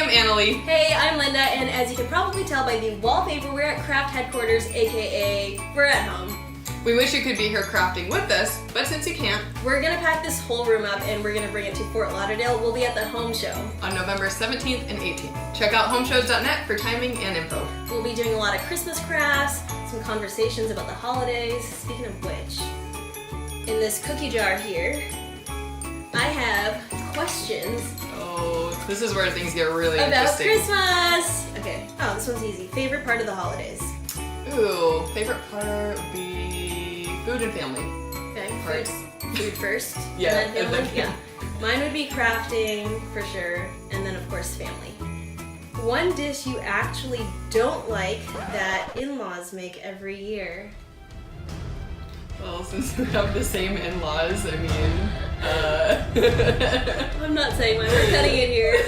I'm Annalee. Hey, I'm Linda, and as you can probably tell by the wallpaper, we're at Craft Headquarters, aka we're at home. We wish you could be here crafting with us, but since you can't, we're gonna pack this whole room up and we're gonna bring it to Fort Lauderdale. We'll be at the home show on November 17th and 18th. Check out homeshows.net for timing and info. We'll be doing a lot of Christmas crafts, some conversations about the holidays. Speaking of which, in this cookie jar here, I have questions. Oh, this is where things get really about interesting. Christmas! Okay, oh, this one's easy. Favorite part of the holidays? Ooh, favorite part would be food and family. Okay, food first, Yeah, and then family? and then- Yeah. Mine would be crafting, for sure, and then of course family. One dish you actually don't like that in-laws make every year? Well, since we have the same in-laws, I mean, I'm not saying mine, we're cutting it here.